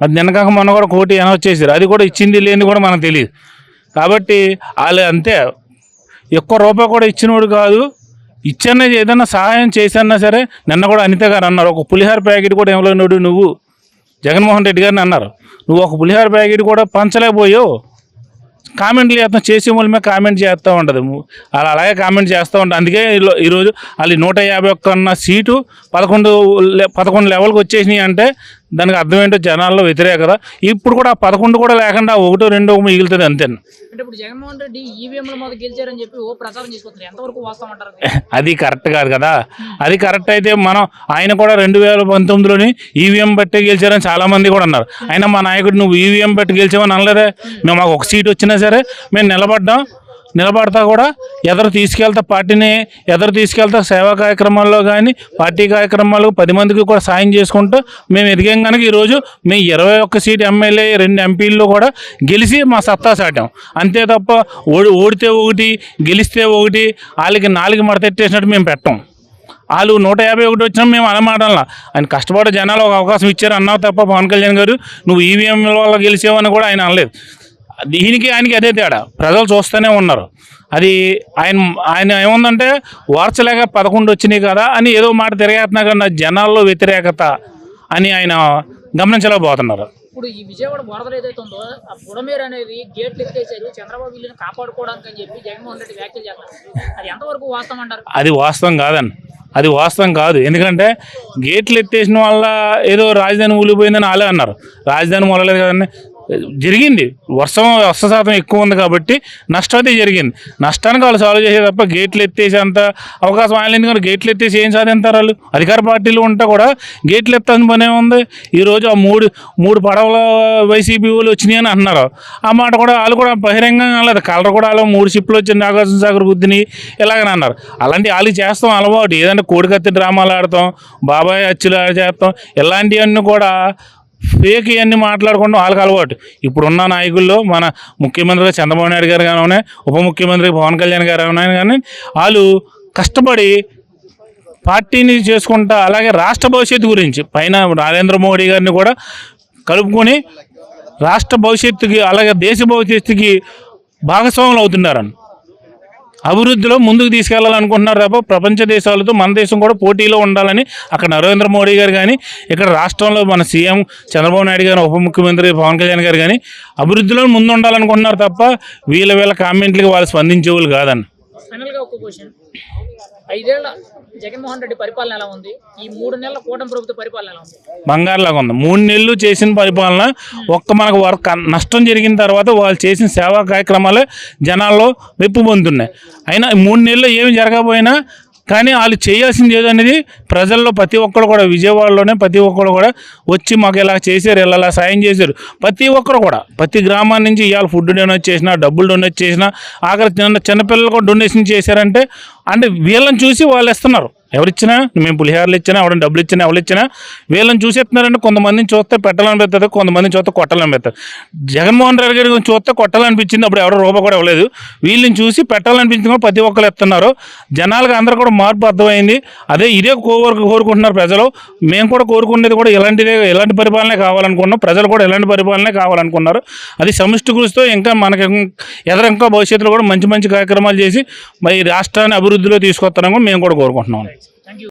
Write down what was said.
అది నిన్నకాక మొన్న కూడా కోటి అనౌన్స్ చేశారు, అది కూడా ఇచ్చింది లేనిది కూడా మనకు తెలియదు. కాబట్టి వాళ్ళు అంతే, ఎక్కువ రూపాయి కూడా ఇచ్చినోడు కాదు. ఇచ్చన్న ఏదన్నా సహాయం చేసన్నా సరే, నిన్న కూడా అనిత గారు అన్నారు, ఒక పులిహార ప్యాకెట్ కూడా ఏమలేనోడు నువ్వు, జగన్మోహన్ రెడ్డి గారిని అన్నారు, నువ్వు ఒక పులిహార ప్యాకెట్ కూడా పంచలేకపోయావు. కామెంట్లు చేస్తాం, చేసే మూలమే కామెంట్ చేస్తూ ఉంటుంది, అలా అలాగే కామెంట్ చేస్తూ ఉంటుంది. అందుకే ఈరోజు వాళ్ళు 151 సీటు 11 లెవెల్కి వచ్చేసినాయి అంటే దానికి అర్థం ఏంటో జనాల్లో వ్యతిరేకత. ఇప్పుడు కూడా 11 కూడా లేకుండా 1, 2 మిగులుతుంది అంతే. అంటే ఇప్పుడు జగన్మోహన్ రెడ్డి ఈవీఎంల మీద గెలిచారని చెప్పి ఓ ప్రచారం చేసుకుంటారు, ఎంతవరకు వాస్తవం అంటారు? అది కరెక్ట్ కాదు కదా. అది కరెక్ట్ అయితే మనం ఆయన కూడా 2019లోని ఈవీఎం బట్టి గెలిచారని చాలా మంది కూడా అన్నారు. అయినా మా నాయకుడు నువ్వు ఈవీఎం బట్టి గెలిచామని అనలేదే. మేము మాకు ఒక సీట్ వచ్చినా సరే మేము నిలబడతా కూడా ఎదురు తీసుకెళ్తా, పార్టీని ఎదురు తీసుకెళ్తా, సేవా కార్యక్రమాల్లో కానీ పార్టీ కార్యక్రమాలకు 10 మందికి కూడా సాయం చేసుకుంటూ మేము ఎదిగాం. కనుక ఈరోజు మేము 21 సీటు ఎమ్మెల్యే 2 ఎంపీల్లో కూడా గెలిచి మా సత్తా చాటాం అంతే తప్ప ఓడితే ఒకటి గెలిస్తే ఒకటి వాళ్ళకి 4 మడతెట్టేసినట్టు మేము పెట్టాం. వాళ్ళు 151 వచ్చినా మేము అనమాటంలా, ఆయన కష్టపడే జనాలు ఒక అవకాశం ఇచ్చారు అన్నావు తప్ప పవన్ కళ్యాణ్ గారు నువ్వు ఈవీఎం వల్ల గెలిచావని కూడా ఆయన అనలేదు. దీనికి ఆయనకి అదే తేడా, ప్రజలు చూస్తూనే ఉన్నారు. అది ఆయన ఏముందంటే వార్చలేక 11 వచ్చినాయి కదా అని ఏదో మాట తిరగేస్తున్నా కన్నా జనాల్లో వ్యతిరేకత అని ఆయన గమనించలేకపోతున్నారు. ఇప్పుడు ఈ విజయవాడ వరదలు ఏదైతే ఉందో ఆ బుడమేరు అనేది గేట్లు ఎత్తేసారు చంద్రబాబు వీళ్ళని కాపాడుకోవడానికి అని చెప్పి జగన్మోహన్ రెడ్డి వ్యాఖ్యలు చేస్తారు, అది ఎంతవరకు వాస్తవం అంటారు? అది వాస్తవం కాదండి, అది వాస్తవం కాదు. ఎందుకంటే గేట్లు ఎత్తేసిన వల్ల ఏదో రాజధాని ఊలిపోయిందని వాళ్ళే అన్నారు. రాజధాని మొలలేదు కదండి, జరిగింది వర్ష శాతం ఎక్కువ ఉంది కాబట్టి నష్టం అయితే జరిగింది. నష్టానికి వాళ్ళు సాల్వ్ చేసే తప్ప గేట్లు ఎత్తేసేంత అవకాశం ఆయన, ఎందుకంటే గేట్లు ఎత్తేసి ఏం సాధించారు వాళ్ళు? అధికార పార్టీలు ఉంటే కూడా గేట్లు ఎత్తాల్సిన పనే ఉంది. ఈరోజు ఆ మూడు పడవల వైసీపీ వాళ్ళు వచ్చినాయి అని అంటున్నారు. ఆ మాట కూడా వాళ్ళు కూడా బహిరంగంగా అనలేదు. కలర్ కూడా వాళ్ళు 3 షిప్లు వచ్చి నాగార్జున సాగర్ గుద్దిని ఇలాగని అన్నారు. అలాంటి వాళ్ళు చేస్తాం అలవాటు, ఏదంటే కోడికత్తి డ్రామాలు ఆడతాం, బాబాయ్ అచ్చులు చేస్తాం, ఇలాంటివన్నీ కూడా ఫేక్ ఇవన్నీ మాట్లాడుకుంటూ వాళ్ళకి అలవాటు. ఇప్పుడున్న నాయకుల్లో మన ముఖ్యమంత్రిగా చంద్రబాబు నాయుడు గారు కానీ, ఉప ముఖ్యమంత్రి పవన్ కళ్యాణ్ గారు కానీ వాళ్ళు కష్టపడి పార్టీని చేసుకుంటా, అలాగే రాష్ట్ర భవిష్యత్తు గురించి పైన నరేంద్ర మోడీ గారిని కూడా కలుపుకొని రాష్ట్ర భవిష్యత్తుకి అలాగే దేశ భవిష్యత్తుకి భాగస్వాములు అవుతున్నారని, అభివృద్ధిలో ముందుకు తీసుకెళ్లాలనుకుంటున్నారు తప్ప ప్రపంచ దేశాలతో మన దేశం కూడా పోటీలో ఉండాలని అక్కడ నరేంద్ర మోడీ గారు కానీ, ఇక్కడ రాష్ట్రంలో మన సీఎం చంద్రబాబు నాయుడు గారు, ఉప ముఖ్యమంత్రి పవన్ కళ్యాణ్ గారు కానీ అభివృద్ధిలో ముందు ఉండాలనుకుంటున్నారు తప్ప వీళ్ళ కామెంట్లకి వాళ్ళు స్పందించేవాళ్ళు కాదని. ఫైనల్గా ఒక క్వశ్చన్, 5 ఏళ్ల జగన్మోహన్ రెడ్డి పరిపాలన ఎలా ఉంది? ఈ 3 నెలల కూటమి ప్రభుత్వ పరిపాలన ఎలా ఉంది? బంగారులాగా ఉంది. 3 నెలలు చేసిన పరిపాలన మనకు నష్టం జరిగిన తర్వాత వాళ్ళు చేసిన సేవా కార్యక్రమాలే జనాల్లో మెప్పు పొందుతున్నాయి. అయినా 3 నెలల్లో ఏమి జరగకపోయినా కానీ వాళ్ళు చేయాల్సింది ఏదనేది ప్రజల్లో ప్రతి ఒక్కరు కూడా, విజయవాడలోనే ప్రతి ఒక్కరు కూడా వచ్చి మాకు ఇలా చేశారు, ఇలా సాయం చేశారు. ప్రతి ఒక్కరు కూడా ప్రతి గ్రామాల నుంచి ఇవాళ ఫుడ్ డొనేట్ చేసినా, డబ్బులు డొనేట్ చేసినా, ఆఖరి చిన్నపిల్లలు కూడా డొనేషన్ చేశారంటే అంటే వీళ్ళని చూసి వాళ్ళు ఇస్తున్నారు. ఎవరిచ్చినా, మేము పులిహారలు ఇచ్చినా, ఎవరైనా డబ్బులు ఇచ్చినా, ఎవరు ఇచ్చినా వీళ్ళని చూసేస్తున్నారంటే కొంతమందిని చూస్తే పెట్టాలనిపిస్తుంది, కొంతమందిని చూస్తే కొట్టాలనిపిస్తుంది. జగన్మోహన్ రెడ్డి గారి చూస్తే కొట్టాలనిపించింది, అప్పుడు ఎవరో రూపాయి కూడా ఇవ్వలేదు. వీళ్ళని చూసి పెట్టాలనిపించింది కూడా ప్రతి ఒక్కరు ఇస్తున్నారు. జనాలకు అందరూ కూడా మార్పు అర్థమైంది. ఇదే కోరుకుంటున్నారు ప్రజలు. మేము కూడా కోరుకునేది కూడా ఇలాంటి పరిపాలనే కావాలనుకున్నాం. ప్రజలు కూడా ఇలాంటి పరిపాలనే కావాలనుకున్నారు. అది సమిష్టి కృషితో ఇంకా మనకి ఇంకా భవిష్యత్తులో కూడా మంచి మంచి కార్యక్రమాలు చేసి మరి రాష్ట్రాన్ని అభివృద్ధిలో తీసుకొస్తారని మేము కూడా కోరుకుంటున్నాం.